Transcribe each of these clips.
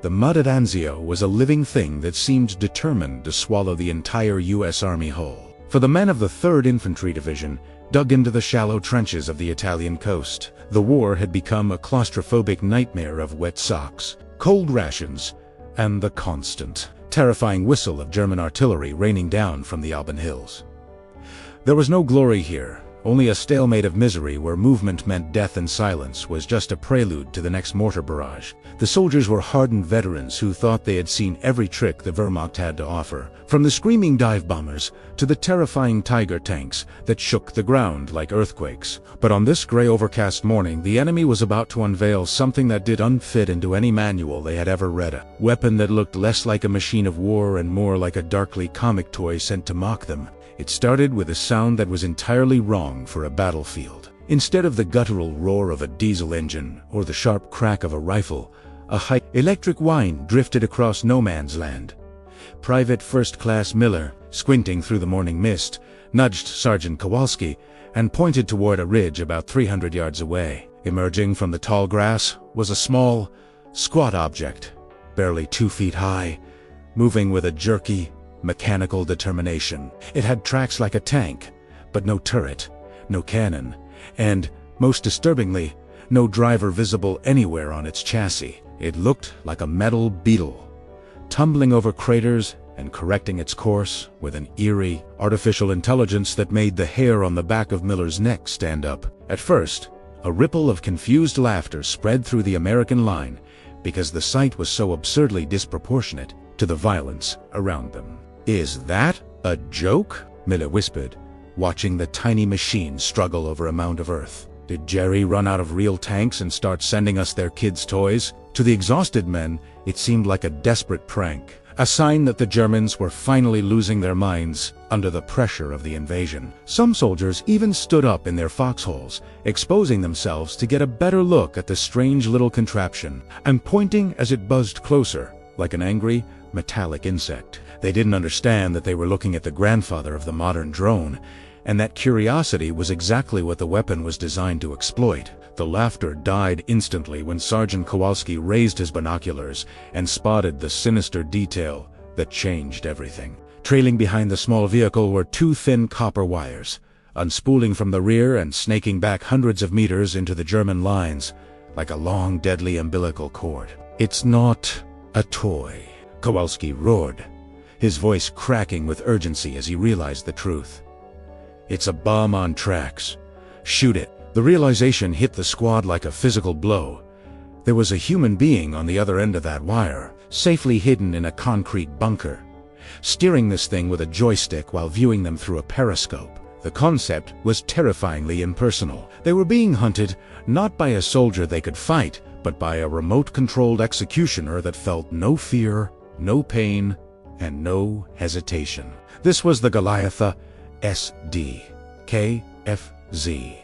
The mud at Anzio was a living thing that seemed determined to swallow the entire U.S. Army whole. For the men of the 3rd Infantry Division, dug into the shallow trenches of the Italian coast, the war had become a claustrophobic nightmare of wet socks, cold rations, and the constant, terrifying whistle of German artillery raining down from the Alban Hills. There was no glory here, only a stalemate of misery where movement meant death and silence was just a prelude to the next mortar barrage. The soldiers were hardened veterans who thought they had seen every trick the Wehrmacht had to offer, from the screaming dive bombers to the terrifying Tiger tanks that shook the ground like earthquakes. But on this gray overcast morning, the enemy was about to unveil something that did unfit into any manual they had ever read, a weapon that looked less like a machine of war and more like a darkly comic toy sent to mock them. It started with a sound that was entirely wrong for a battlefield. Instead of the guttural roar of a diesel engine or the sharp crack of a rifle, a high electric whine drifted across no man's land. Private First Class Miller, squinting through the morning mist, nudged Sergeant Kowalski and pointed toward a ridge about 300 yards away. Emerging from the tall grass was a small, squat object, barely 2 feet high, moving with a jerky, mechanical determination. It had tracks like a tank, but no turret, no cannon, and, most disturbingly, no driver visible anywhere on its chassis. It looked like a metal beetle, tumbling over craters and correcting its course with an eerie, artificial intelligence that made the hair on the back of Miller's neck stand up. At first, a ripple of confused laughter spread through the American line because the sight was so absurdly disproportionate to the violence around them. "Is that a joke?" Miller whispered, watching the tiny machine struggle over a mound of earth. "Did Jerry run out of real tanks and start sending us their kids' toys?" To the exhausted men, it seemed like a desperate prank, a sign that the Germans were finally losing their minds under the pressure of the invasion. Some soldiers even stood up in their foxholes, exposing themselves to get a better look at the strange little contraption, and pointing as it buzzed closer, like an angry, metallic insect. They didn't understand that they were looking at the grandfather of the modern drone, and that curiosity was exactly what the weapon was designed to exploit. The laughter died instantly when Sergeant Kowalski raised his binoculars and spotted the sinister detail that changed everything. Trailing behind the small vehicle were 2 thin copper wires, unspooling from the rear and snaking back hundreds of meters into the German lines like a long, deadly umbilical cord. "It's not a toy," Kowalski roared, his voice cracking with urgency as he realized the truth. "It's a bomb on tracks. Shoot it." The realization hit the squad like a physical blow. There was a human being on the other end of that wire, safely hidden in a concrete bunker, steering this thing with a joystick while viewing them through a periscope. The concept was terrifyingly impersonal. They were being hunted not by a soldier they could fight, but by a remote-controlled executioner that felt no fear, no pain, and no hesitation. This was the Goliath SD KFZ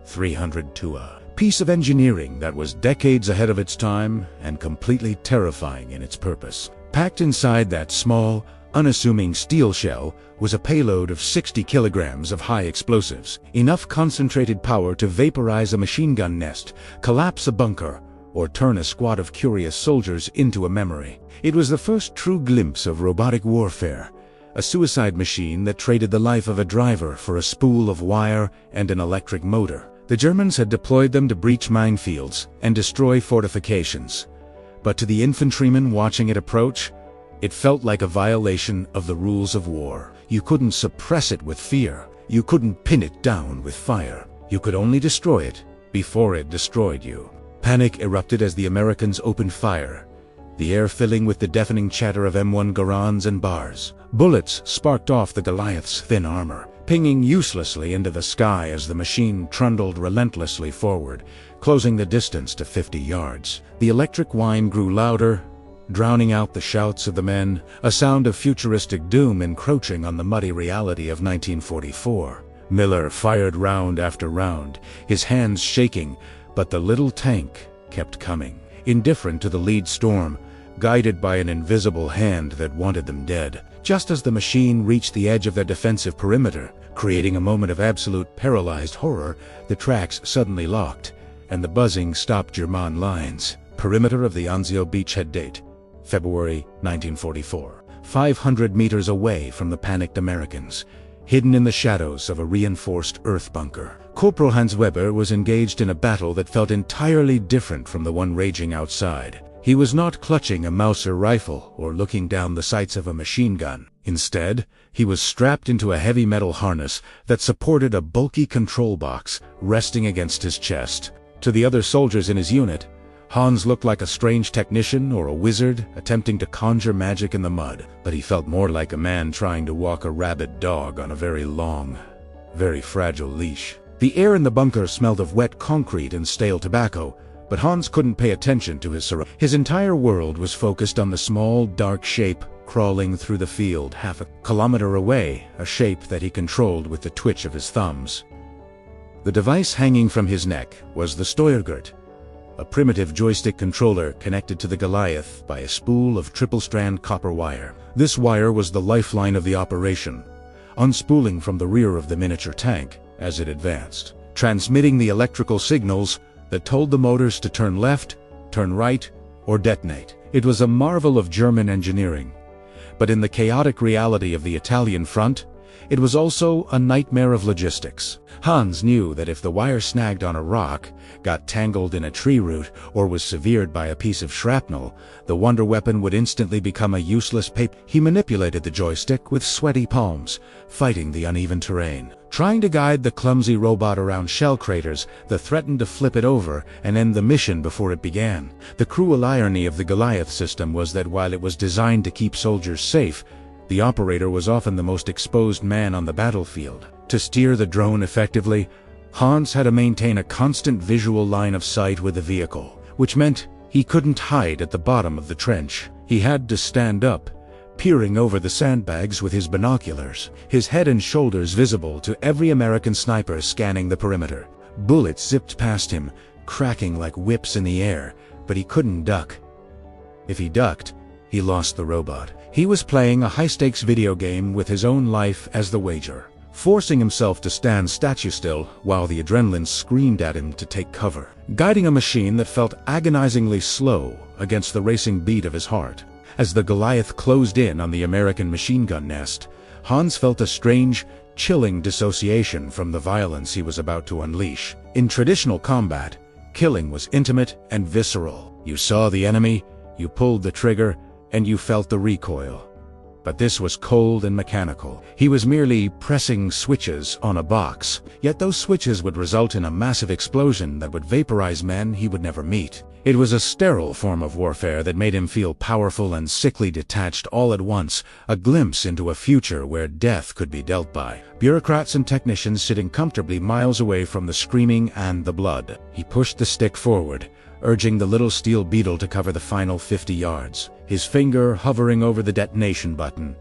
302, a piece of engineering that was decades ahead of its time and completely terrifying in its purpose. Packed inside that small, unassuming steel shell was a payload of 60 kilograms of high explosives, enough concentrated power to vaporize a machine gun nest, collapse a bunker, or turn a squad of curious soldiers into a memory. It was the first true glimpse of robotic warfare, a suicide machine that traded the life of a driver for a spool of wire and an electric motor. The Germans had deployed them to breach minefields and destroy fortifications. But to the infantrymen watching it approach, it felt like a violation of the rules of war. You couldn't suppress it with fear. You couldn't pin it down with fire. You could only destroy it before it destroyed you. Panic erupted as the Americans opened fire, the air filling with the deafening chatter of M1 Garans and bars. Bullets sparked off the Goliath's thin armor, pinging uselessly into the sky as the machine trundled relentlessly forward, closing the distance to 50 yards. The electric whine grew louder, drowning out the shouts of the men, a sound of futuristic doom encroaching on the muddy reality of 1944. Miller fired round after round, his hands shaking, but the little tank kept coming, indifferent to the lead storm, guided by an invisible hand that wanted them dead. Just as the machine reached the edge of their defensive perimeter, creating a moment of absolute paralyzed horror, the tracks suddenly locked, and the buzzing stopped German lines. Perimeter of the Anzio beachhead. Date: February 1944. 500 meters away from the panicked Americans, hidden in the shadows of a reinforced earth bunker, Corporal Hans Weber was engaged in a battle that felt entirely different from the one raging outside. He was not clutching a Mauser rifle or looking down the sights of a machine gun. Instead, he was strapped into a heavy metal harness that supported a bulky control box resting against his chest. To the other soldiers in his unit, Hans looked like a strange technician or a wizard attempting to conjure magic in the mud, but he felt more like a man trying to walk a rabid dog on a very long, very fragile leash. The air in the bunker smelled of wet concrete and stale tobacco, but Hans couldn't pay attention to his surroundings. His entire world was focused on the small, dark shape crawling through the field half a kilometer away, a shape that he controlled with the twitch of his thumbs. The device hanging from his neck was the Steuergurt, a primitive joystick controller connected to the Goliath by a spool of triple-strand copper wire. This wire was the lifeline of the operation, unspooling from the rear of the miniature tank as it advanced, transmitting the electrical signals that told the motors to turn left, turn right, or detonate. It was a marvel of German engineering, but in the chaotic reality of the Italian front, it was also a nightmare of logistics. Hans knew that if the wire snagged on a rock, got tangled in a tree root, or was severed by a piece of shrapnel, the wonder weapon would instantly become a useless paper. He manipulated the joystick with sweaty palms, fighting the uneven terrain, trying to guide the clumsy robot around shell craters that threatened to flip it over and end the mission before it began. The cruel irony of the Goliath system was that while it was designed to keep soldiers safe, the operator was often the most exposed man on the battlefield. To steer the drone effectively, Hans had to maintain a constant visual line of sight with the vehicle, which meant he couldn't hide at the bottom of the trench. He had to stand up, peering over the sandbags with his binoculars, his head and shoulders visible to every American sniper scanning the perimeter. Bullets zipped past him, cracking like whips in the air, but he couldn't duck. If he ducked, he lost the robot. He was playing a high-stakes video game with his own life as the wager, forcing himself to stand statue still while the adrenaline screamed at him to take cover, guiding a machine that felt agonizingly slow against the racing beat of his heart. As the Goliath closed in on the American machine gun nest, Hans felt a strange, chilling dissociation from the violence he was about to unleash. In traditional combat, killing was intimate and visceral. You saw the enemy, you pulled the trigger, and you felt the recoil. But this was cold and mechanical. He was merely pressing switches on a box, yet those switches would result in a massive explosion that would vaporize men he would never meet. It was a sterile form of warfare that made him feel powerful and sickly detached all at once, a glimpse into a future where death could be dealt by. Bureaucrats and technicians sitting comfortably miles away from the screaming and the blood. He pushed the stick forward, urging the little steel beetle to cover the final 50 yards, his finger hovering over the detonation button,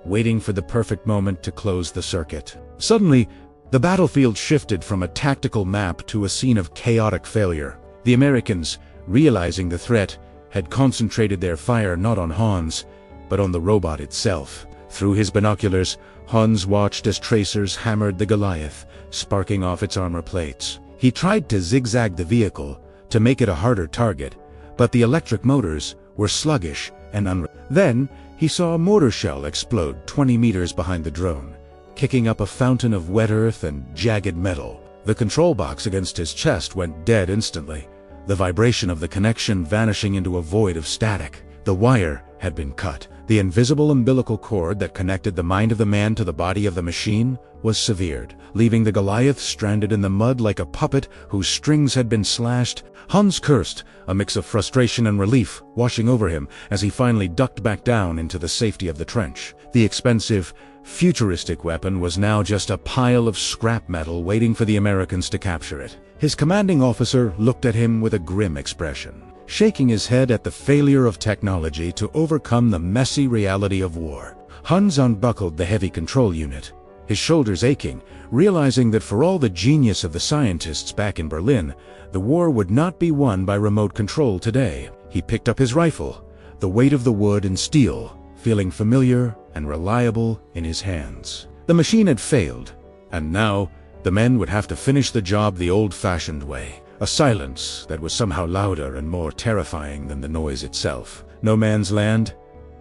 waiting for the perfect moment to close the circuit. Suddenly, the battlefield shifted from a tactical map to a scene of chaotic failure. The Americans, realizing the threat, had concentrated their fire not on Hans, but on the robot itself. Through his binoculars, Hans watched as tracers hammered the Goliath, sparking off its armor plates. He tried to zigzag the vehicle to make it a harder target, but the electric motors were sluggish and Then, he saw a mortar shell explode 20 meters behind the drone, kicking up a fountain of wet earth and jagged metal. The control box against his chest went dead instantly, the vibration of the connection vanishing into a void of static. The wire had been cut. The invisible umbilical cord that connected the mind of the man to the body of the machine was severed, leaving the Goliath stranded in the mud like a puppet whose strings had been slashed. Hans cursed, a mix of frustration and relief washing over him as he finally ducked back down into the safety of the trench. The expensive, futuristic weapon was now just a pile of scrap metal waiting for the Americans to capture it. His commanding officer looked at him with a grim expression, shaking his head at the failure of technology to overcome the messy reality of war. Hans unbuckled the heavy control unit, his shoulders aching, realizing that for all the genius of the scientists back in Berlin, the war would not be won by remote control today. He picked up his rifle, the weight of the wood and steel feeling familiar and reliable in his hands. The machine had failed, and now the men would have to finish the job the old-fashioned way. A silence that was somehow louder and more terrifying than the noise itself. No man's land,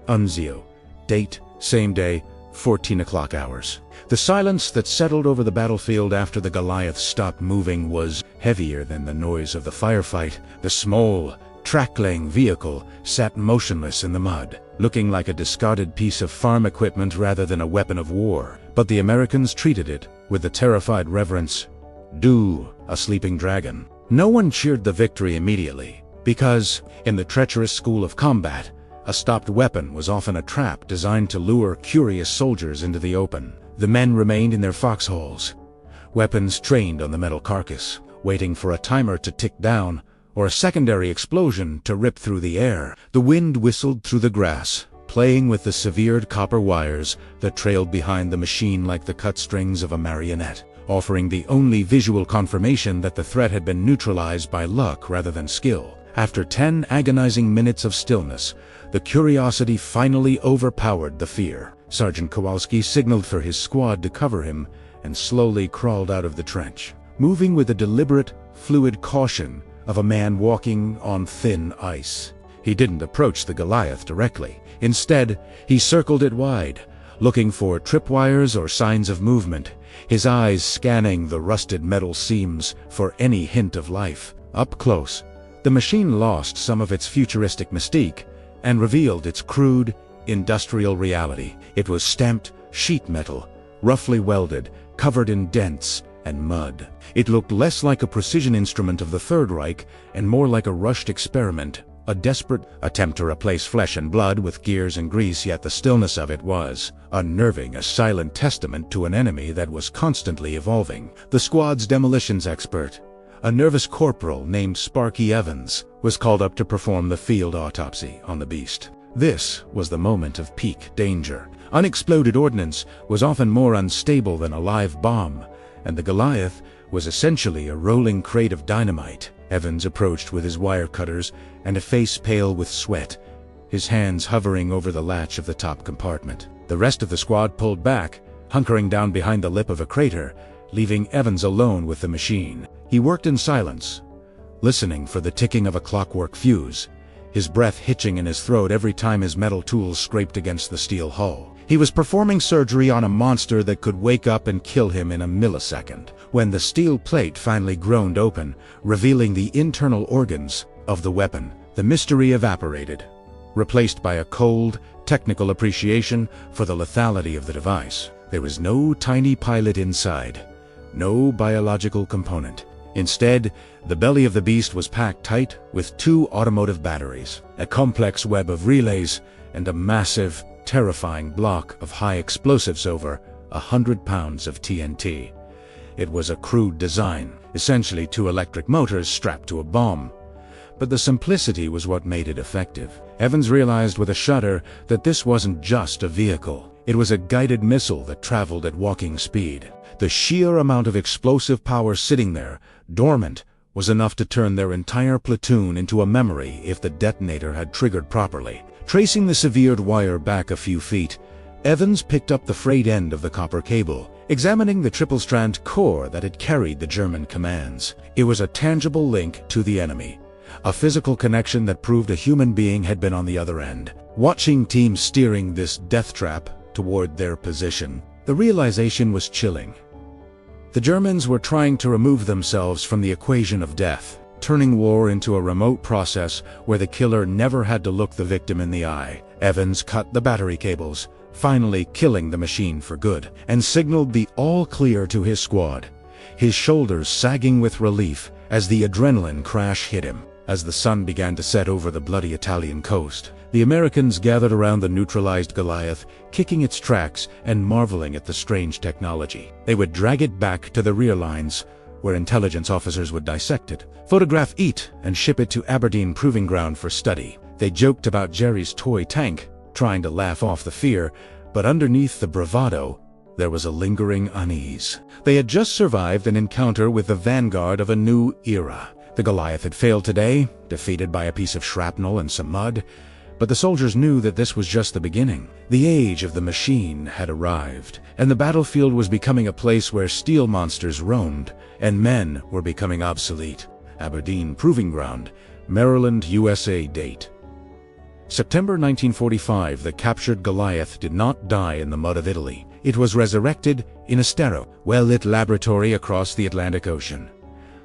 Anzio. Date, same day, 14 o'clock hours. The silence that settled over the battlefield after the Goliath stopped moving was heavier than the noise of the firefight. The small, track-laying vehicle sat motionless in the mud, looking like a discarded piece of farm equipment rather than a weapon of war. But the Americans treated it with the terrified reverence due a sleeping dragon. No one cheered the victory immediately, because, in the treacherous school of combat, a stopped weapon was often a trap designed to lure curious soldiers into the open. The men remained in their foxholes, weapons trained on the metal carcass, waiting for a timer to tick down or a secondary explosion to rip through the air. The wind whistled through the grass, playing with the severed copper wires that trailed behind the machine like the cut strings of a marionette, offering the only visual confirmation that the threat had been neutralized by luck rather than skill. After 10 agonizing minutes of stillness, the curiosity finally overpowered the fear. Sergeant Kowalski signaled for his squad to cover him and slowly crawled out of the trench, moving with the deliberate, fluid caution of a man walking on thin ice. He didn't approach the Goliath directly. Instead, he circled it wide, looking for tripwires or signs of movement, his eyes scanning the rusted metal seams for any hint of life. Up close, the machine lost some of its futuristic mystique and revealed its crude, industrial reality. It was stamped sheet metal, roughly welded, covered in dents and mud. It looked less like a precision instrument of the Third Reich and more like a rushed experiment, a desperate attempt to replace flesh and blood with gears and grease, yet the stillness of it was unnerving, a silent testament to an enemy that was constantly evolving. The squad's demolitions expert, a nervous corporal named Sparky Evans, was called up to perform the field autopsy on the beast. This was the moment of peak danger. Unexploded ordnance was often more unstable than a live bomb, and the Goliath was essentially a rolling crate of dynamite. Evans approached with his wire cutters and a face pale with sweat, his hands hovering over the latch of the top compartment. The rest of the squad pulled back, hunkering down behind the lip of a crater, leaving Evans alone with the machine. He worked in silence, listening for the ticking of a clockwork fuse, his breath hitching in his throat every time his metal tools scraped against the steel hull. He was performing surgery on a monster that could wake up and kill him in a millisecond. When the steel plate finally groaned open, revealing the internal organs of the weapon, the mystery evaporated, replaced by a cold, technical appreciation for the lethality of the device. There was no tiny pilot inside, no biological component. Instead, the belly of the beast was packed tight with 2 automotive batteries, a complex web of relays, and a massive, terrifying block of high explosives over 100 pounds of TNT. It was a crude design, essentially 2 electric motors strapped to a bomb. But the simplicity was what made it effective. Evans realized with a shudder that this wasn't just a vehicle. It was a guided missile that traveled at walking speed. The sheer amount of explosive power sitting there, dormant, was enough to turn their entire platoon into a memory if the detonator had triggered properly. Tracing the severed wire back a few feet, Evans picked up the frayed end of the copper cable, examining the triple-strand core that had carried the German commands. It was a tangible link to the enemy, a physical connection that proved a human being had been on the other end, watching teams steering this death trap toward their position. The realization was chilling. The Germans were trying to remove themselves from the equation of death, turning war into a remote process where the killer never had to look the victim in the eye. Evans cut the battery cables, finally killing the machine for good, and signaled the all clear to his squad, his shoulders sagging with relief as the adrenaline crash hit him. As the sun began to set over the bloody Italian coast, the Americans gathered around the neutralized Goliath, kicking its tracks and marveling at the strange technology. They would drag it back to the rear lines, where intelligence officers would dissect it, photograph it, and ship it to Aberdeen Proving Ground for study. They joked about Jerry's toy tank, trying to laugh off the fear, but underneath the bravado, there was a lingering unease. They had just survived an encounter with the vanguard of a new era. The Goliath had failed today, defeated by a piece of shrapnel and some mud, but the soldiers knew that this was just the beginning. The age of the machine had arrived, and the battlefield was becoming a place where steel monsters roamed, and men were becoming obsolete. Aberdeen Proving Ground, Maryland, USA. Date: September 1945. The captured Goliath did not die in the mud of Italy. It was resurrected in a sterile, well-lit laboratory across the Atlantic Ocean.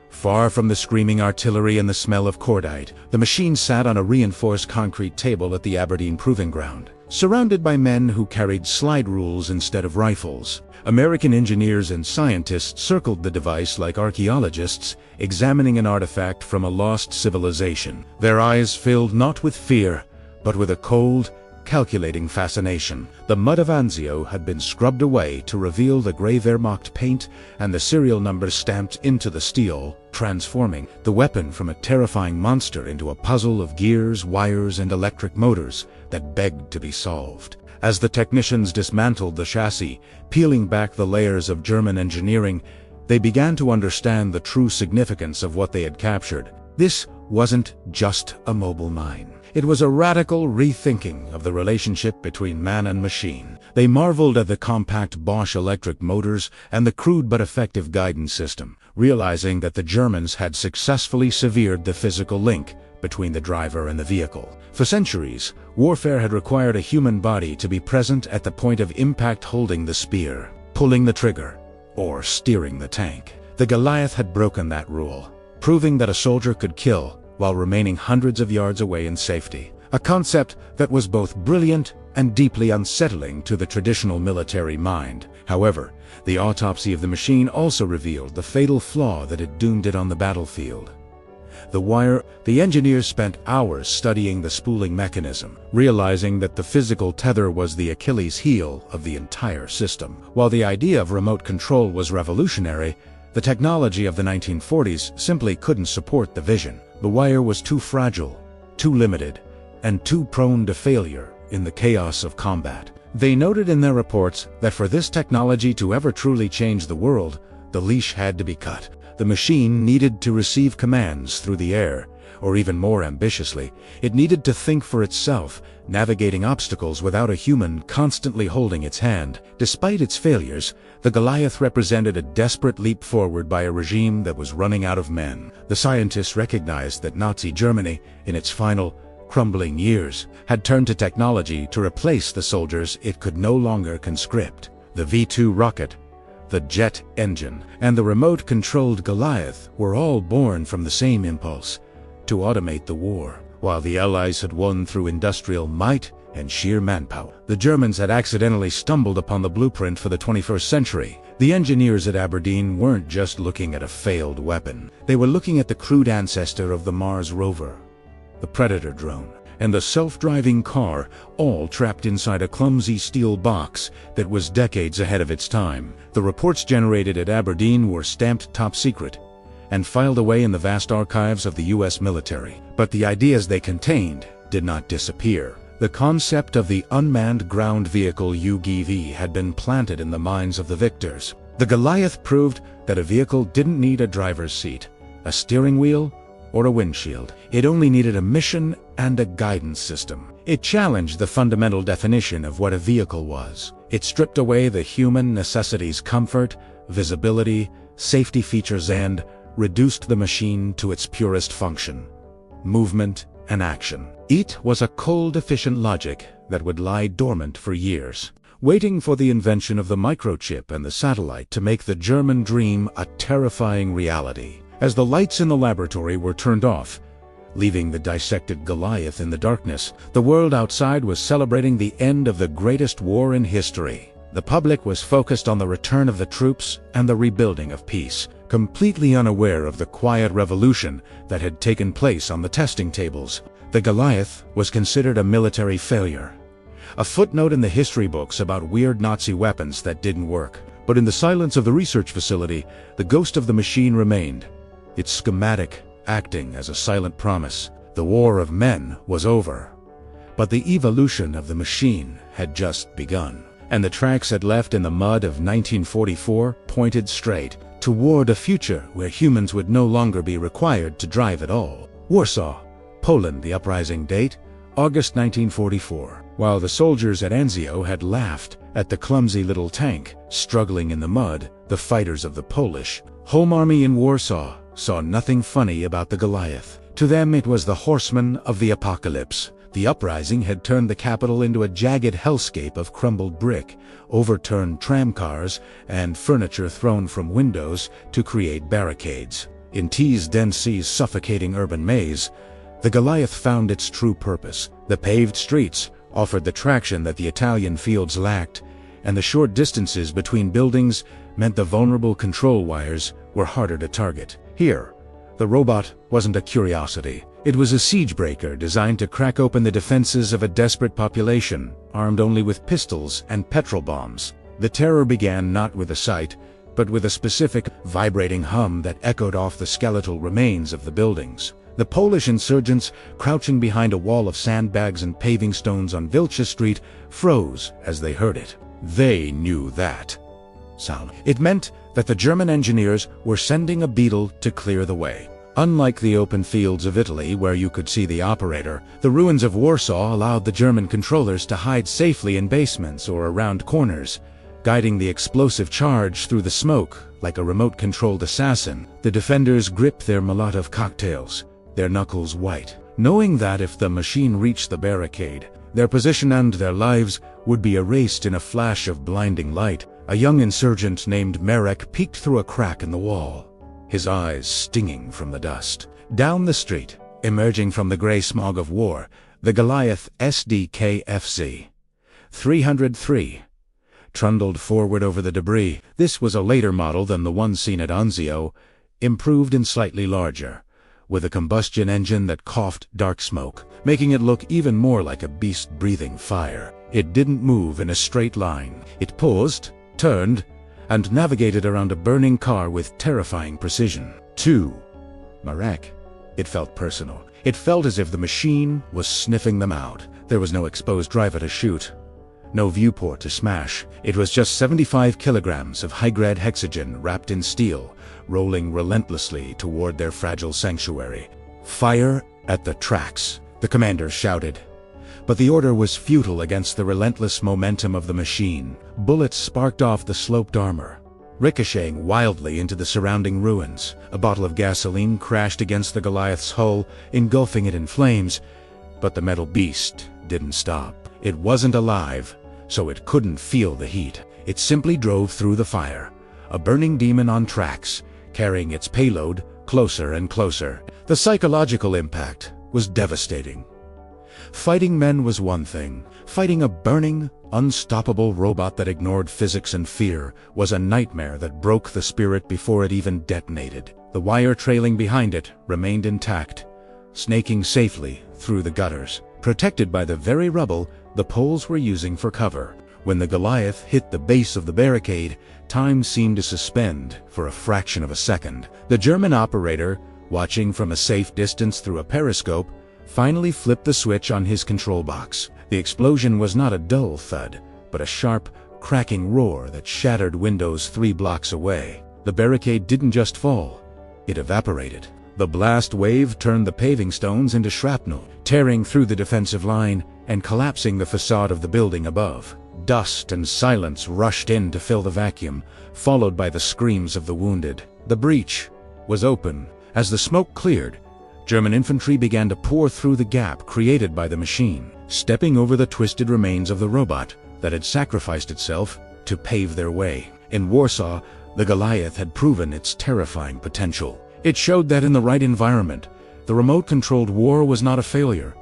Far from the screaming artillery and the smell of cordite, the machine sat on a reinforced concrete table at the Aberdeen Proving Ground, surrounded by men who carried slide rules instead of rifles. American engineers and scientists circled the device like archaeologists examining an artifact from a lost civilization, their eyes filled not with fear, but with a cold, calculating fascination. The mud of Anzio had been scrubbed away to reveal the gray Wehrmacht paint and the serial numbers stamped into the steel, transforming the weapon from a terrifying monster into a puzzle of gears, wires, and electric motors that begged to be solved. As the technicians dismantled the chassis, peeling back the layers of German engineering, they began to understand the true significance of what they had captured. This wasn't just a mobile mine. It was a radical rethinking of the relationship between man and machine. They marveled at the compact Bosch electric motors and the crude but effective guidance system, realizing that the Germans had successfully severed the physical link between the driver and the vehicle. For centuries, warfare had required a human body to be present at the point of impact, holding the spear, pulling the trigger, or steering the tank. The Goliath had broken that rule, proving that a soldier could kill while remaining hundreds of yards away in safety, a concept that was both brilliant and deeply unsettling to the traditional military mind. However, the autopsy of the machine also revealed the fatal flaw that had doomed it on the battlefield. The wire. The engineers spent hours studying the spooling mechanism, realizing that the physical tether was the Achilles heel of the entire system. While the idea of remote control was revolutionary, the technology of the 1940s simply couldn't support the vision. The wire was too fragile, too limited, and too prone to failure in the chaos of combat. They noted in their reports that for this technology to ever truly change the world, the leash had to be cut. The machine needed to receive commands through the air, or even more ambitiously, it needed to think for itself, navigating obstacles without a human constantly holding its hand. Despite its failures, the Goliath represented a desperate leap forward by a regime that was running out of men. The scientists recognized that Nazi Germany, in its final, crumbling years, had turned to technology to replace the soldiers it could no longer conscript. The V-2 rocket, the jet engine, and the remote-controlled Goliath were all born from the same impulse: to automate the war. While the Allies had won through industrial might and sheer manpower, the Germans had accidentally stumbled upon the blueprint for the 21st century. The engineers at Aberdeen weren't just looking at a failed weapon. They were looking at the crude ancestor of the Mars rover, the Predator drone, and the self-driving car, all trapped inside a clumsy steel box that was decades ahead of its time. The reports generated at Aberdeen were stamped top secret and filed away in the vast archives of the U.S. military. But the ideas they contained did not disappear. The concept of the unmanned ground vehicle UGV had been planted in the minds of the victors. The Goliath proved that a vehicle didn't need a driver's seat, a steering wheel, or a windshield. It only needed a mission and a guidance system. It challenged the fundamental definition of what a vehicle was. It stripped away the human necessities: comfort, visibility, safety features, and reduced the machine to its purest function: movement and action. It was a cold, efficient logic that would lie dormant for years, waiting for the invention of the microchip and the satellite to make the German dream a terrifying reality. As the lights in the laboratory were turned off, leaving the dissected Goliath in the darkness, the world outside was celebrating the end of the greatest war in history. The public was focused on the return of the troops and the rebuilding of peace, completely unaware of the quiet revolution that had taken place on the testing tables. The Goliath was considered a military failure, a footnote in the history books about weird Nazi weapons that didn't work. But in the silence of the research facility, the ghost of the machine remained, its schematic acting as a silent promise. The war of men was over, but the evolution of the machine had just begun, and the tracks it left in the mud of 1944 pointed straight toward a future where humans would no longer be required to drive at all. Warsaw, Poland. The uprising date: August 1944. While the soldiers at Anzio had laughed at the clumsy little tank struggling in the mud, the fighters of the Polish Home Army in Warsaw saw nothing funny about the Goliath. To them it was the horseman of the apocalypse. The uprising had turned the capital into a jagged hellscape of crumbled brick, overturned tramcars, and furniture thrown from windows to create barricades. In T's dense, suffocating urban maze, the Goliath found its true purpose. The paved streets offered the traction that the Italian fields lacked, and the short distances between buildings meant the vulnerable control wires were harder to target. Here, the robot wasn't a curiosity. It was a siege breaker designed to crack open the defenses of a desperate population, armed only with pistols and petrol bombs. The terror began not with a sight, but with a specific, vibrating hum that echoed off the skeletal remains of the buildings. The Polish insurgents, crouching behind a wall of sandbags and paving stones on Wilczek Street, froze as they heard it. They knew that sound. It meant that the German engineers were sending a beetle to clear the way. Unlike the open fields of Italy where you could see the operator, the ruins of Warsaw allowed the German controllers to hide safely in basements or around corners, guiding the explosive charge through the smoke like a remote-controlled assassin. The defenders gripped their Molotov cocktails, their knuckles white, knowing that if the machine reached the barricade, their position and their lives would be erased in a flash of blinding light. A young insurgent named Marek peeked through a crack in the wall, his eyes stinging from the dust. Down the street, emerging from the gray smog of war, the Goliath SDKFZ 303 trundled forward over the debris. This was a later model than the one seen at Anzio, improved and slightly larger, with a combustion engine that coughed dark smoke, making it look even more like a beast breathing fire. It didn't move in a straight line. It paused, turned, and navigated around a burning car with terrifying precision. To Marek, it felt personal. It felt as if the machine was sniffing them out. There was no exposed driver to shoot, no viewport to smash. It was just 75 kilograms of high-grade hexogen wrapped in steel, rolling relentlessly toward their fragile sanctuary. "Fire at the tracks," the commander shouted. But the order was futile against the relentless momentum of the machine. Bullets sparked off the sloped armor, ricocheting wildly into the surrounding ruins. A bottle of gasoline crashed against the Goliath's hull, engulfing it in flames. But the metal beast didn't stop. It wasn't alive, so it couldn't feel the heat. It simply drove through the fire, a burning demon on tracks, carrying its payload closer and closer. The psychological impact was devastating. Fighting men was one thing. Fighting a burning, unstoppable robot that ignored physics and fear was a nightmare that broke the spirit before it even detonated. The wire trailing behind it remained intact, snaking safely through the gutters, protected by the very rubble the Poles were using for cover. When the Goliath hit the base of the barricade, time seemed to suspend for a fraction of a second. The German operator, watching from a safe distance through a periscope, finally flipped the switch on his control box. The explosion was not a dull thud, but a sharp, cracking roar that shattered windows 3 blocks away. The barricade didn't just fall, it evaporated. The blast wave turned the paving stones into shrapnel, tearing through the defensive line and collapsing the facade of the building above. Dust and silence rushed in to fill the vacuum, followed by the screams of the wounded. The breach was open. As the smoke cleared, German infantry began to pour through the gap created by the machine, stepping over the twisted remains of the robot that had sacrificed itself to pave their way. In Warsaw, the Goliath had proven its terrifying potential. It showed that in the right environment, the remote-controlled war was not a failure,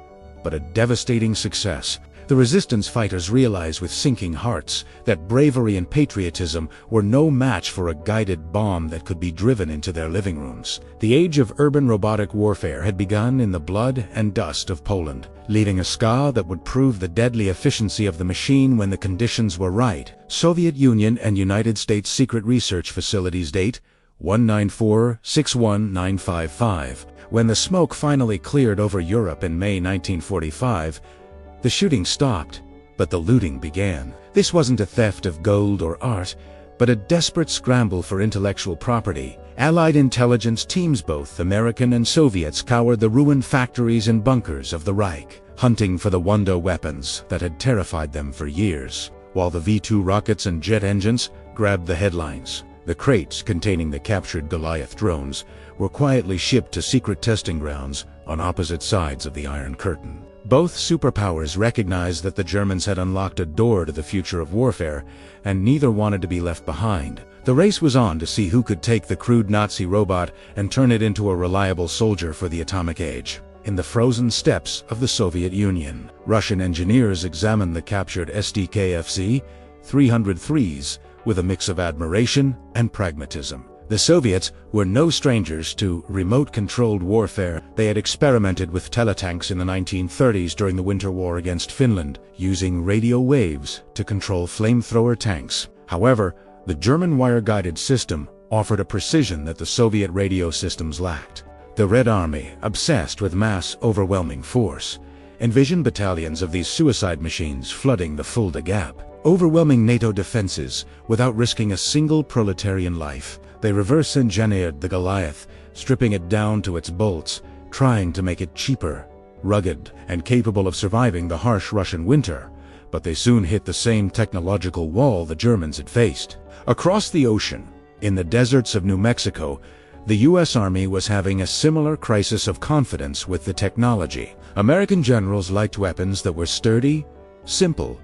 but a devastating success. The resistance fighters realized with sinking hearts that bravery and patriotism were no match for a guided bomb that could be driven into their living rooms. The age of urban robotic warfare had begun in the blood and dust of Poland, leaving a scar that would prove the deadly efficiency of the machine when the conditions were right. Soviet Union and United States Secret Research Facilities date 194-61955. When the smoke finally cleared over Europe in May 1945, the shooting stopped, but the looting began. This wasn't a theft of gold or art, but a desperate scramble for intellectual property. Allied intelligence teams, both American and Soviet, scoured the ruined factories and bunkers of the Reich, hunting for the wonder weapons that had terrified them for years, while the V-2 rockets and jet engines grabbed the headlines. The crates containing the captured Goliath drones were quietly shipped to secret testing grounds on opposite sides of the Iron Curtain. Both superpowers recognized that the Germans had unlocked a door to the future of warfare, and neither wanted to be left behind. The race was on to see who could take the crude Nazi robot and turn it into a reliable soldier for the atomic age. In the frozen steppes of the Soviet Union, Russian engineers examined the captured SDKFZ 303s with a mix of admiration and pragmatism. The Soviets were no strangers to remote-controlled warfare. They had experimented with teletanks in the 1930s during the Winter War against Finland, using radio waves to control flamethrower tanks. However, the German wire-guided system offered a precision that the Soviet radio systems lacked. The Red Army, obsessed with mass overwhelming force, envisioned battalions of these suicide machines flooding the Fulda Gap, overwhelming NATO defenses without risking a single proletarian life. They reverse-engineered the Goliath, stripping it down to its bolts, trying to make it cheaper, rugged, and capable of surviving the harsh Russian winter. But they soon hit the same technological wall the Germans had faced. Across the ocean, in the deserts of New Mexico, the U.S. Army was having a similar crisis of confidence with the technology. American generals liked weapons that were sturdy, simple,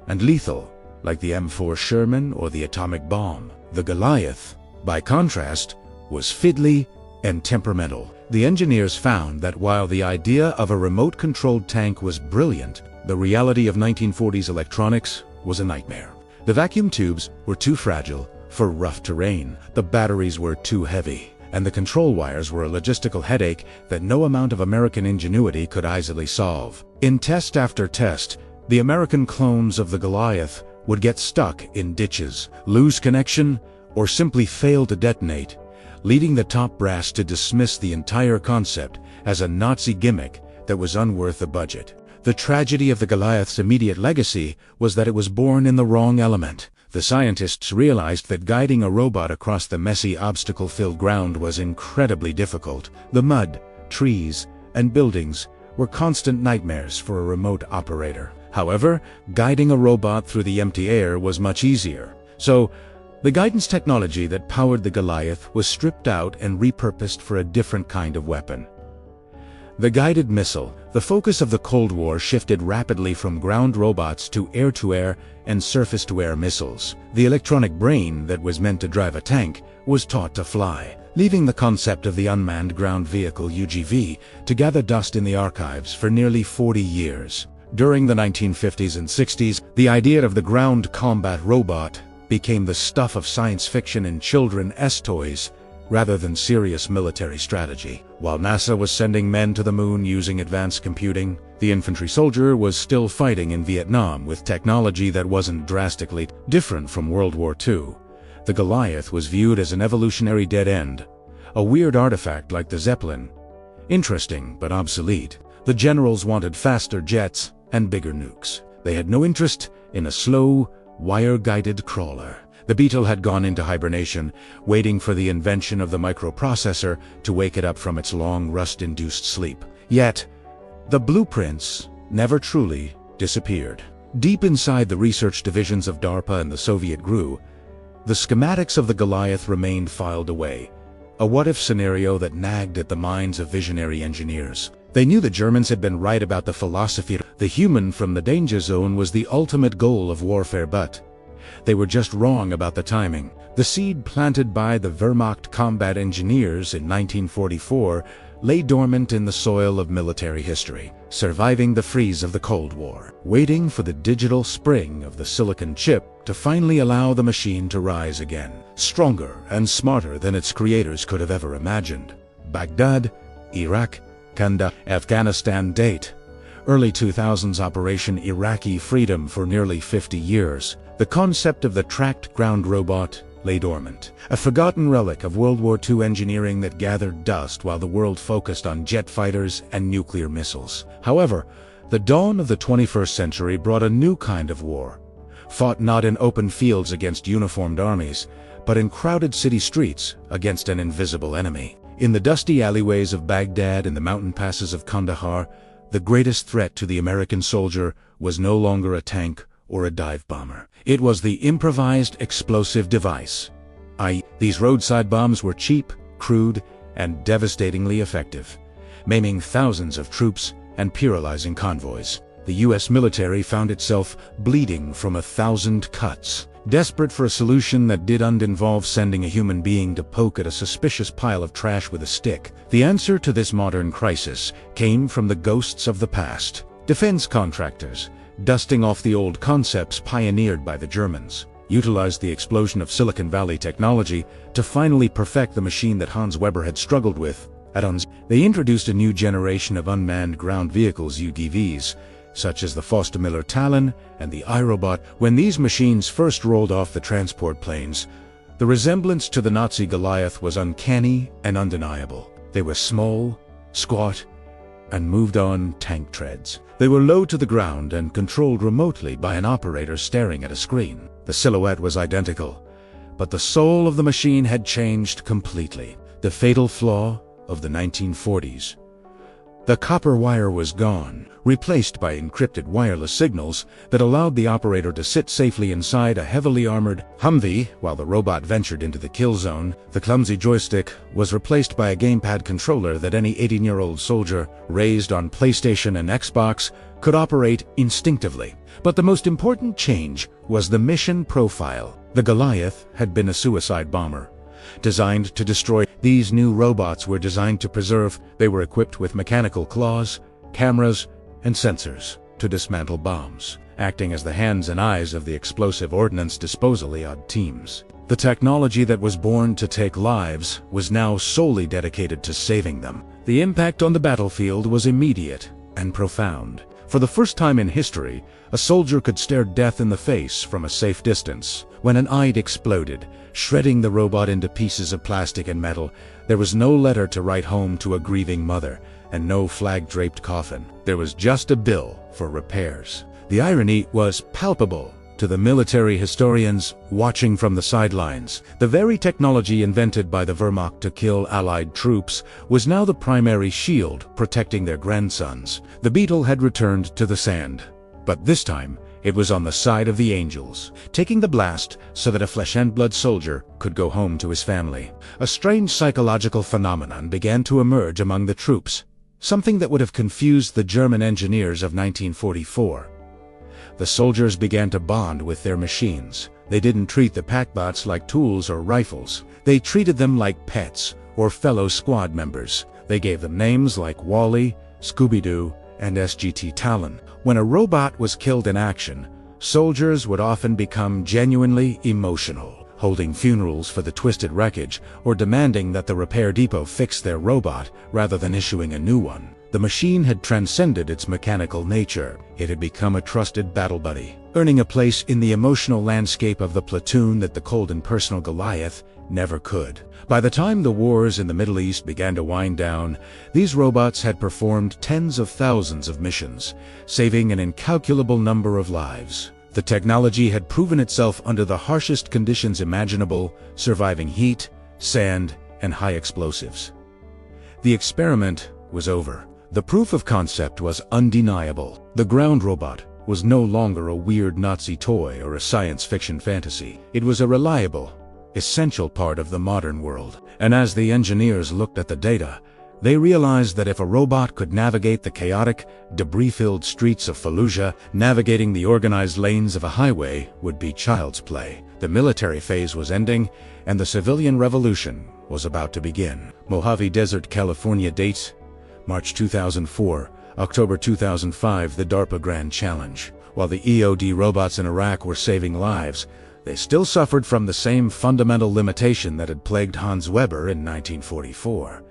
and lethal, like the M4 Sherman or the atomic bomb. The Goliath, by contrast, was fiddly and temperamental. The engineers found that while the idea of a remote-controlled tank was brilliant, the reality of 1940s electronics was a nightmare. The vacuum tubes were too fragile for rough terrain, the batteries were too heavy, and the control wires were a logistical headache that no amount of American ingenuity could easily solve. In test after test, the American clones of the Goliath would get stuck in ditches, lose connection, or simply fail to detonate, leading the top brass to dismiss the entire concept as a Nazi gimmick that was unworth the budget. The tragedy of the Goliath's immediate legacy was that it was born in the wrong element. The scientists realized that guiding a robot across the messy, obstacle-filled ground was incredibly difficult. The mud, trees, and buildings were constant nightmares for a remote operator. However, guiding a robot through the empty air was much easier. So, the guidance technology that powered the Goliath was stripped out and repurposed for a different kind of weapon. The guided missile. The focus of the Cold War shifted rapidly from ground robots to air-to-air and surface-to-air missiles. The electronic brain that was meant to drive a tank was taught to fly, leaving the concept of the unmanned ground vehicle UGV to gather dust in the archives for nearly 40 years. During the 1950s and 60s, the idea of the ground combat robot became the stuff of science fiction and children's toys rather than serious military strategy. While NASA was sending men to the moon using advanced computing, the infantry soldier was still fighting in Vietnam with technology that wasn't drastically different from World War II. The Goliath was viewed as an evolutionary dead end, a weird artifact like the Zeppelin. Interesting, but obsolete. The generals wanted faster jets and bigger nukes. They had no interest in a slow, wire-guided crawler. The Beetle had gone into hibernation, waiting for the invention of the microprocessor to wake it up from its long rust-induced sleep. Yet, the blueprints never truly disappeared. Deep inside the research divisions of DARPA and the Soviet GRU, the schematics of the Goliath remained filed away, a what-if scenario that nagged at the minds of visionary engineers. They knew the Germans had been right about the philosophy. The human from the danger zone was the ultimate goal of warfare, but they were just wrong about the timing. The seed planted by the Wehrmacht combat engineers in 1944 lay dormant in the soil of military history, surviving the freeze of the Cold War, waiting for the digital spring of the silicon chip to finally allow the machine to rise again, stronger and smarter than its creators could have ever imagined. Baghdad, Iraq, Kandahar, Afghanistan. Date: early 2000s. Operation Iraqi Freedom. For nearly 50 years, the concept of the tracked ground robot lay dormant, a forgotten relic of World War II engineering that gathered dust while the world focused on jet fighters and nuclear missiles. However, the dawn of the 21st century brought a new kind of war, fought not in open fields against uniformed armies, but in crowded city streets against an invisible enemy. In the dusty alleyways of Baghdad and the mountain passes of Kandahar, the greatest threat to the American soldier was no longer a tank or a dive bomber. It was the improvised explosive device, i.e., these roadside bombs were cheap, crude, and devastatingly effective, maiming thousands of troops and paralyzing convoys. The U.S. military found itself bleeding from 1,000 cuts. Desperate for a solution that didn't involve sending a human being to poke at a suspicious pile of trash with a stick, the answer to this modern crisis came from the ghosts of the past. Defense contractors, dusting off the old concepts pioneered by the Germans, utilized the explosion of Silicon Valley technology to finally perfect the machine that Hans Weber had struggled with at Anzio. They introduced a new generation of unmanned ground vehicles, UGVs, such as the Foster-Miller Talon and the iRobot. When these machines first rolled off the transport planes, the resemblance to the Nazi Goliath was uncanny and undeniable. They were small, squat, and moved on tank treads. They were low to the ground and controlled remotely by an operator staring at a screen. The silhouette was identical, but the soul of the machine had changed completely. The fatal flaw of the 1940s. The copper wire was gone, replaced by encrypted wireless signals that allowed the operator to sit safely inside a heavily armored Humvee while the robot ventured into the kill zone. The clumsy joystick was replaced by a gamepad controller that any 18-year-old soldier raised on PlayStation and Xbox could operate instinctively. But the most important change was the mission profile. The Goliath had been a suicide bomber, designed to destroy. These new robots were designed to preserve. They were equipped with mechanical claws, cameras, and sensors to dismantle bombs, acting as the hands and eyes of the explosive ordnance disposal yard teams. The technology that was born to take lives was now solely dedicated to saving them. The impact on the battlefield was immediate and profound. For the first time in history, a soldier could stare death in the face from a safe distance. When an eye exploded, shredding the robot into pieces of plastic and metal, there was no letter to write home to a grieving mother, and no flag-draped coffin. There was just a bill for repairs. The irony was palpable to the military historians watching from the sidelines. The very technology invented by the Wehrmacht to kill Allied troops was now the primary shield protecting their grandsons. The beetle had returned to the sand, but this time it was on the side of the angels, taking the blast so that a flesh-and-blood soldier could go home to his family. A strange psychological phenomenon began to emerge among the troops, something that would have confused the German engineers of 1944. The soldiers began to bond with their machines. They didn't treat the packbots like tools or rifles. They treated them like pets or fellow squad members. They gave them names like Wally, Scooby-Doo, and SGT Talon. When a robot was killed in action, soldiers would often become genuinely emotional, holding funerals for the twisted wreckage or demanding that the repair depot fix their robot rather than issuing a new one. The machine had transcended its mechanical nature. It had become a trusted battle buddy, earning a place in the emotional landscape of the platoon that the cold and personal Goliath never could. By the time the wars in the Middle East began to wind down, these robots had performed tens of thousands of missions, saving an incalculable number of lives. The technology had proven itself under the harshest conditions imaginable, surviving heat, sand, and high explosives. The experiment was over. The proof of concept was undeniable. The ground robot was no longer a weird Nazi toy or a science fiction fantasy. It was a reliable, essential part of the modern world. And as the engineers looked at the data, they realized that if a robot could navigate the chaotic, debris-filled streets of Fallujah, navigating the organized lanes of a highway would be child's play. The military phase was ending, and the civilian revolution was about to begin. Mojave Desert, California. Dates: March 2004, October 2005, the DARPA Grand Challenge. While the EOD robots in Iraq were saving lives, they still suffered from the same fundamental limitation that had plagued Hans Weber in 1944.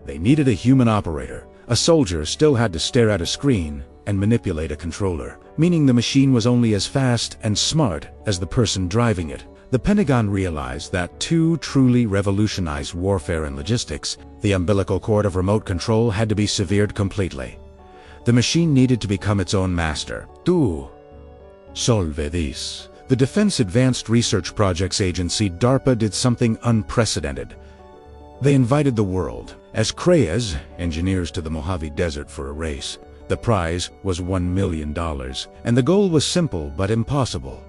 They needed a human operator. A soldier still had to stare at a screen and manipulate a controller, meaning the machine was only as fast and smart as the person driving it. The Pentagon realized that to truly revolutionize warfare and logistics, the umbilical cord of remote control had to be severed completely. The machine needed to become its own master. To solve this, the Defense Advanced Research Projects Agency, DARPA, did something unprecedented. They invited the world as CREAs, engineers, to the Mojave Desert for a race. The prize was $1 million, and the goal was simple but impossible: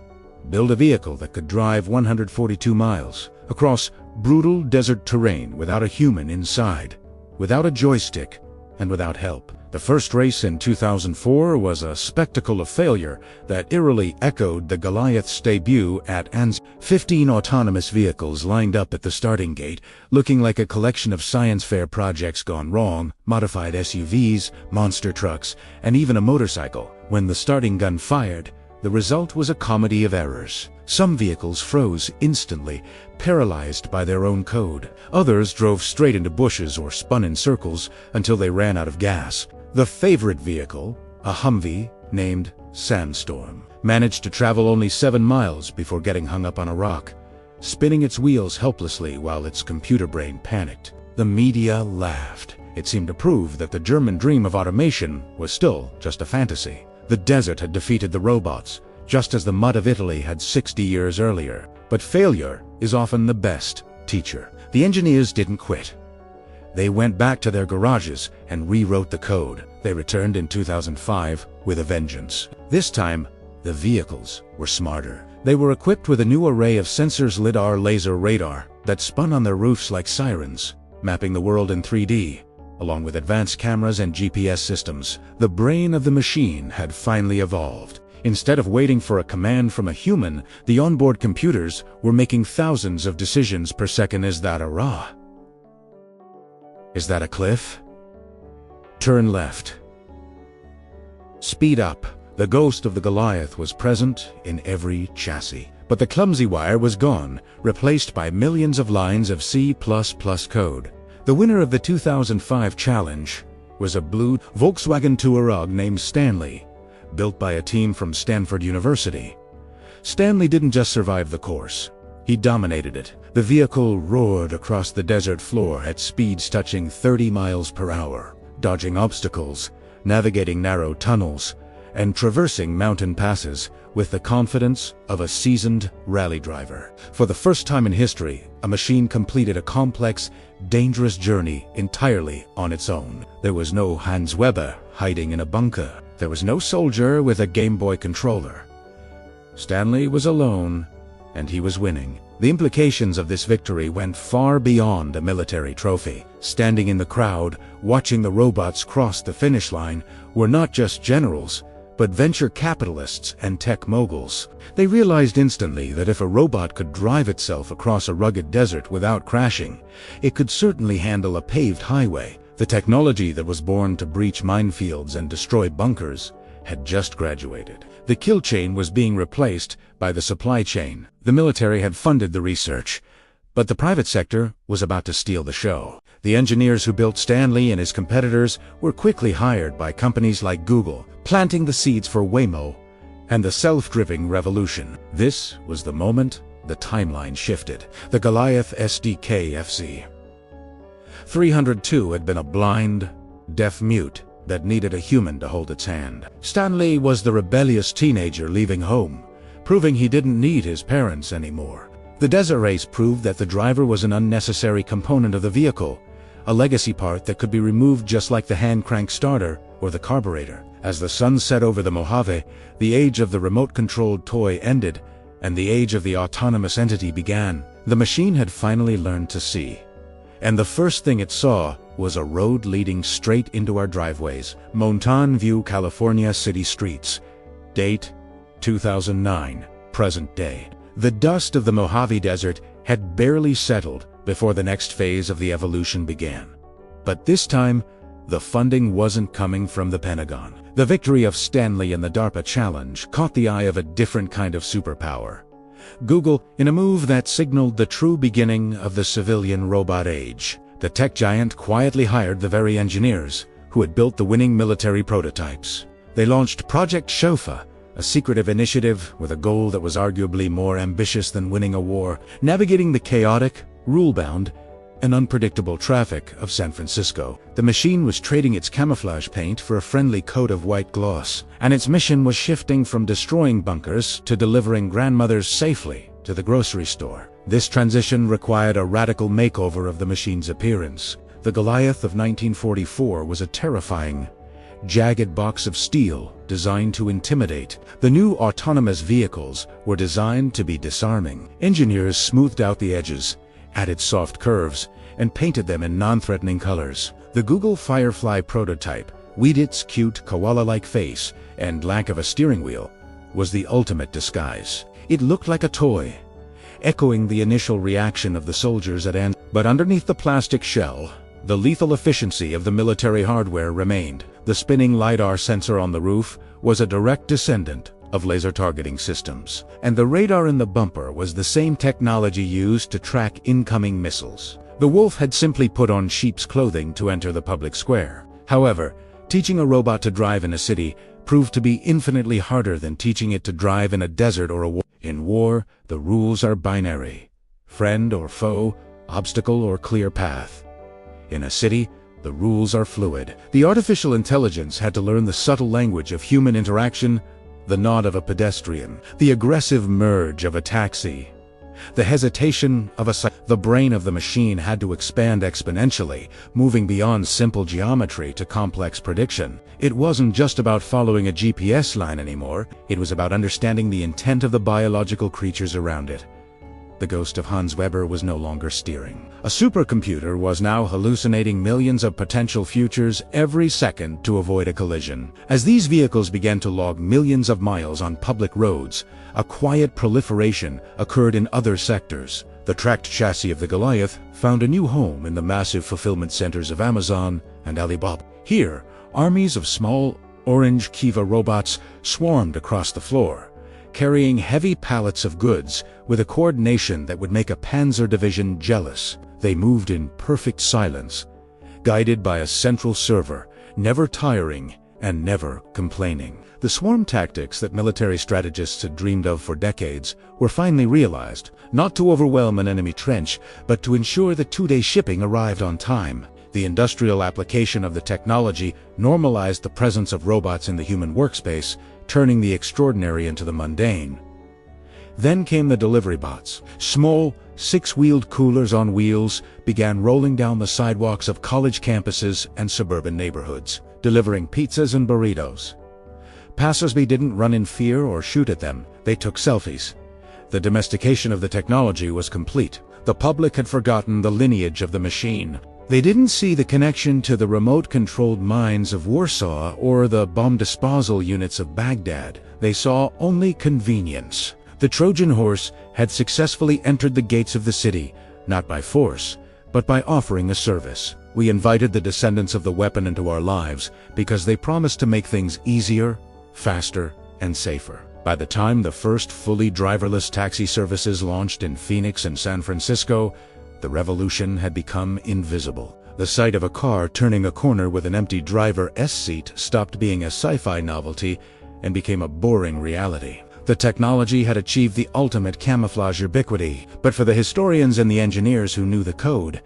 build a vehicle that could drive 142 miles across brutal desert terrain without a human inside, without a joystick, and without help. The first race in 2004 was a spectacle of failure that eerily echoed the Goliath's debut at Anzio. 15 autonomous vehicles lined up at the starting gate, looking like a collection of science fair projects gone wrong, modified SUVs, monster trucks, and even a motorcycle. When the starting gun fired, the result was a comedy of errors. Some vehicles froze instantly, paralyzed by their own code. Others drove straight into bushes or spun in circles until they ran out of gas. The favorite vehicle, a Humvee named Sandstorm, managed to travel only 7 miles before getting hung up on a rock, spinning its wheels helplessly while its computer brain panicked. The media laughed. It seemed to prove that the German dream of automation was still just a fantasy. The desert had defeated the robots, just as the mud of Italy had 60 years earlier. But failure is often the best teacher. The engineers didn't quit. They went back to their garages and rewrote the code. They returned in 2005 with a vengeance. This time, the vehicles were smarter. They were equipped with a new array of sensors, lidar, laser, radar that spun on their roofs like sirens, mapping the world in 3D. Along with advanced cameras and GPS systems, the brain of the machine had finally evolved. Instead of waiting for a command from a human, the onboard computers were making thousands of decisions per second. Is that a raw? Is that a cliff? Turn left. Speed up. The ghost of the Goliath was present in every chassis. But the clumsy wire was gone, replaced by millions of lines of C++ code. The winner of the 2005 challenge was a blue Volkswagen Touareg named Stanley, built by a team from Stanford University. Stanley didn't just survive the course, he dominated it. The vehicle roared across the desert floor at speeds touching 30 miles per hour, dodging obstacles, navigating narrow tunnels, and traversing mountain passes with the confidence of a seasoned rally driver. For the first time in history, a machine completed a complex, dangerous journey entirely on its own. There was no Hans Weber hiding in a bunker. There was no soldier with a Game Boy controller. Stanley was alone, and he was winning. The implications of this victory went far beyond a military trophy. Standing in the crowd, watching the robots cross the finish line, were not just generals, but venture capitalists and tech moguls. They realized instantly that if a robot could drive itself across a rugged desert without crashing, it could certainly handle a paved highway. The technology that was born to breach minefields and destroy bunkers had just graduated. The kill chain was being replaced by the supply chain. The military had funded the research, but the private sector was about to steal the show. The engineers who built Stanley and his competitors were quickly hired by companies like Google, planting the seeds for Waymo and the self-driving revolution. This was the moment the timeline shifted. The Goliath SDK FC 302 had been a blind, deaf mute that needed a human to hold its hand. Stanley was the rebellious teenager leaving home, proving he didn't need his parents anymore. The desert race proved that the driver was an unnecessary component of the vehicle, a legacy part that could be removed just like the hand crank starter or the carburetor. As the sun set over the Mojave, the age of the remote-controlled toy ended, and the age of the autonomous entity began. The machine had finally learned to see. And the first thing it saw was a road leading straight into our driveways. Mountain View, California city streets. Date 2009, present day. The dust of the Mojave Desert had barely settled before the next phase of the evolution began. But this time, the funding wasn't coming from the Pentagon. The victory of Stanley in the DARPA challenge caught the eye of a different kind of superpower. Google, in a move that signaled the true beginning of the civilian robot age. The tech giant quietly hired the very engineers who had built the winning military prototypes. They launched Project Chauffeur, a secretive initiative with a goal that was arguably more ambitious than winning a war, navigating the chaotic, rule-bound, and unpredictable traffic of San Francisco. The machine was trading its camouflage paint for a friendly coat of white gloss, and its mission was shifting from destroying bunkers to delivering grandmothers safely to the grocery store. This transition required a radical makeover of the machine's appearance. The Goliath of 1944 was a terrifying, jagged box of steel designed to intimidate. The new autonomous vehicles were designed to be disarming. Engineers smoothed out the edges, added soft curves, and painted them in non-threatening colors. The Google Firefly prototype, with its cute koala-like face and lack of a steering wheel, was the ultimate disguise. It looked like a toy, echoing the initial reaction of the soldiers at Anzio. But underneath the plastic shell, the lethal efficiency of the military hardware remained. The spinning LiDAR sensor on the roof was a direct descendant of laser targeting systems, and the radar in the bumper was the same technology used to track incoming missiles. The wolf had simply put on sheep's clothing to enter the public square. However, teaching a robot to drive in a city proved to be infinitely harder than teaching it to drive in a desert or a war. In war, the rules are binary: friend or foe, obstacle or clear path. In a city, the rules are fluid. The artificial intelligence had to learn the subtle language of human interaction, the nod of a pedestrian, the aggressive merge of a taxi, the hesitation of a cycle. The brain of the machine had to expand exponentially, moving beyond simple geometry to complex prediction. It wasn't just about following a GPS line anymore, it was about understanding the intent of the biological creatures around it. The ghost of Hans Weber was no longer steering. A supercomputer was now hallucinating millions of potential futures every second to avoid a collision. As these vehicles began to log millions of miles on public roads, a quiet proliferation occurred in other sectors. The tracked chassis of the Goliath found a new home in the massive fulfillment centers of Amazon and Alibaba. Here, armies of small, orange Kiva robots swarmed across the floor, carrying heavy pallets of goods with a coordination that would make a Panzer division jealous. They moved in perfect silence, guided by a central server, never tiring and never complaining. The swarm tactics that military strategists had dreamed of for decades were finally realized, not to overwhelm an enemy trench, but to ensure that two-day shipping arrived on time. The industrial application of the technology normalized the presence of robots in the human workspace, turning the extraordinary into the mundane. Then came the delivery bots. Small, six-wheeled coolers on wheels began rolling down the sidewalks of college campuses and suburban neighborhoods, delivering pizzas and burritos. Passersby didn't run in fear or shoot at them, they took selfies. The domestication of the technology was complete. The public had forgotten the lineage of the machine. They didn't see the connection to the remote-controlled mines of Warsaw or the bomb disposal units of Baghdad. They saw only convenience. The Trojan horse had successfully entered the gates of the city, not by force, but by offering a service. We invited the descendants of the weapon into our lives because they promised to make things easier, faster, and safer. By the time the first fully driverless taxi services launched in Phoenix and San Francisco, the revolution had become invisible. The sight of a car turning a corner with an empty driver's seat stopped being a sci-fi novelty and became a boring reality. The technology had achieved the ultimate camouflage ubiquity, but for the historians and the engineers who knew the code,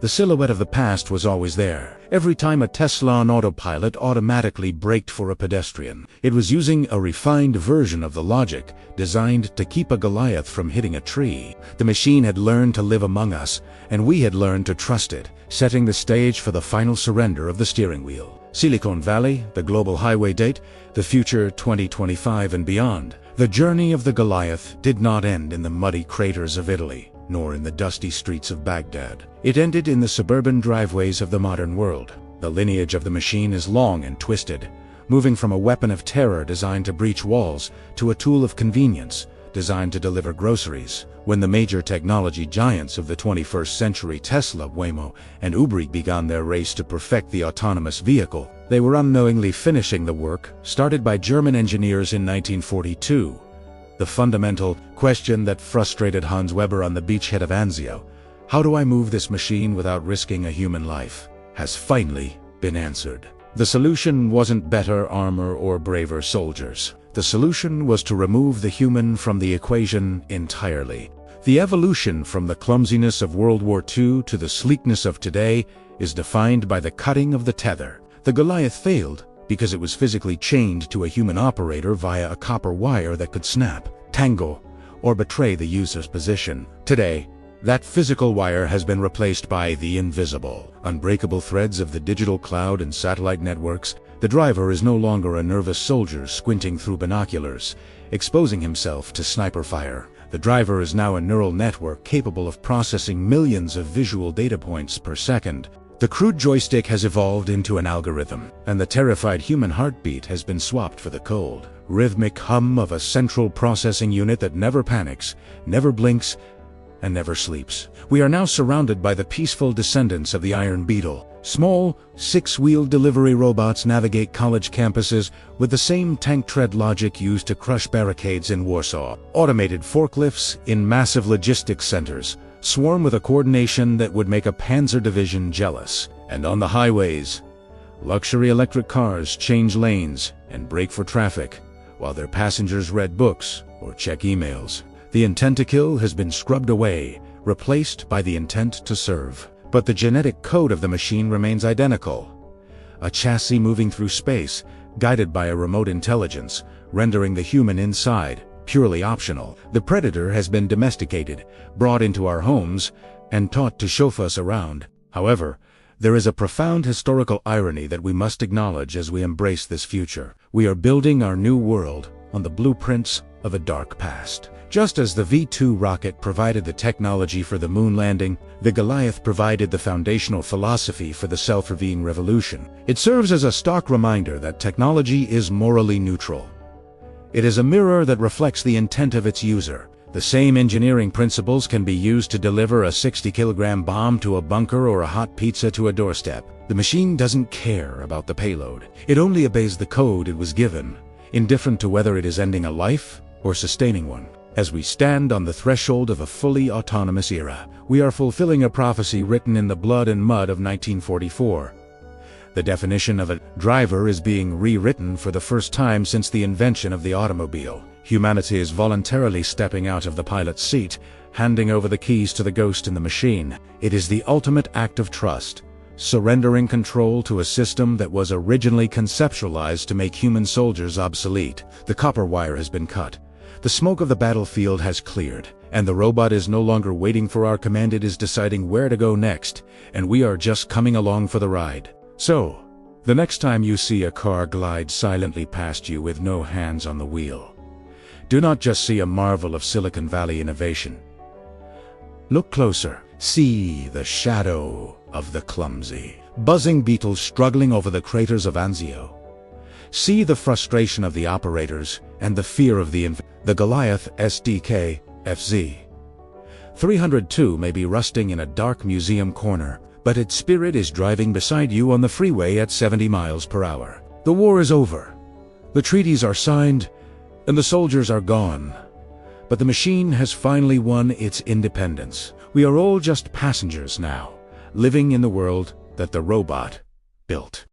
the silhouette of the past was always there. Every time a Tesla on autopilot automatically braked for a pedestrian, it was using a refined version of the logic designed to keep a Goliath from hitting a tree. The machine had learned to live among us, and we had learned to trust it, setting the stage for the final surrender of the steering wheel. Silicon Valley, the global highway date, the future 2025 and beyond. The journey of the Goliath did not end in the muddy craters of Italy, nor in the dusty streets of Baghdad. It ended in the suburban driveways of the modern world. The lineage of the machine is long and twisted, moving from a weapon of terror designed to breach walls to a tool of convenience designed to deliver groceries. When the major technology giants of the 21st century, Tesla, Waymo, and Uber, began their race to perfect the autonomous vehicle, they were unknowingly finishing the work started by German engineers in 1942. The fundamental question that frustrated Hans Weber on the beachhead of Anzio, how do I move this machine without risking a human life, has finally been answered. The solution wasn't better armor or braver soldiers. The solution was to remove the human from the equation entirely. The evolution from the clumsiness of World War II to the sleekness of today is defined by the cutting of the tether. The Goliath failed because it was physically chained to a human operator via a copper wire that could snap, tangle, or betray the user's position. Today, That physical wire has been replaced by the invisible, unbreakable threads of the digital cloud and satellite networks. The driver is no longer a nervous soldier squinting through binoculars, exposing himself to sniper fire. The driver is now a neural network capable of processing millions of visual data points per second. The crude joystick has evolved into an algorithm, and the terrified human heartbeat has been swapped for the cold, rhythmic hum of a central processing unit that never panics, never blinks, and never sleeps. We are now surrounded by the peaceful descendants of the Iron Beetle. Small, six-wheeled delivery robots navigate college campuses with the same tank tread logic used to crush barricades in Warsaw. Automated forklifts in massive logistics centers swarm with a coordination that would make a Panzer division jealous. And on the highways, luxury electric cars change lanes and brake for traffic, while their passengers read books or check emails. The intent to kill has been scrubbed away, replaced by the intent to serve. But the genetic code of the machine remains identical. A chassis moving through space, guided by a remote intelligence, rendering the human inside purely optional. The predator has been domesticated, brought into our homes, and taught to chauffeur us around. However, there is a profound historical irony that we must acknowledge as we embrace this future. We are building our new world on the blueprints of a dark past. Just as the V-2 rocket provided the technology for the moon landing, the Goliath provided the foundational philosophy for the self-revealing revolution. It serves as a stark reminder that technology is morally neutral. It is a mirror that reflects the intent of its user. The same engineering principles can be used to deliver a 60-kilogram bomb to a bunker or a hot pizza to a doorstep. The machine doesn't care about the payload. It only obeys the code it was given, indifferent to whether it is ending a life or sustaining one. As we stand on the threshold of a fully autonomous era, we are fulfilling a prophecy written in the blood and mud of 1944. The definition of a driver is being rewritten for the first time since the invention of the automobile. Humanity is voluntarily stepping out of the pilot's seat, handing over the keys to the ghost in the machine. It is the ultimate act of trust, surrendering control to a system that was originally conceptualized to make human soldiers obsolete. The copper wire has been cut. The smoke of the battlefield has cleared, and the robot is no longer waiting for our command. It is deciding where to go next, and we are just coming along for the ride. So, the next time you see a car glide silently past you with no hands on the wheel, do not just see a marvel of Silicon Valley innovation. Look closer. See the shadow of the clumsy, buzzing beetles struggling over the craters of Anzio. See the frustration of the operators and the fear of the Goliath SDK FZ 302 may be rusting in a dark museum corner, but its spirit is driving beside you on the freeway at 70 miles per hour. The war is over. The treaties are signed, and the soldiers are gone. But the machine has finally won its independence. We are all just passengers now, living in the world that the robot built.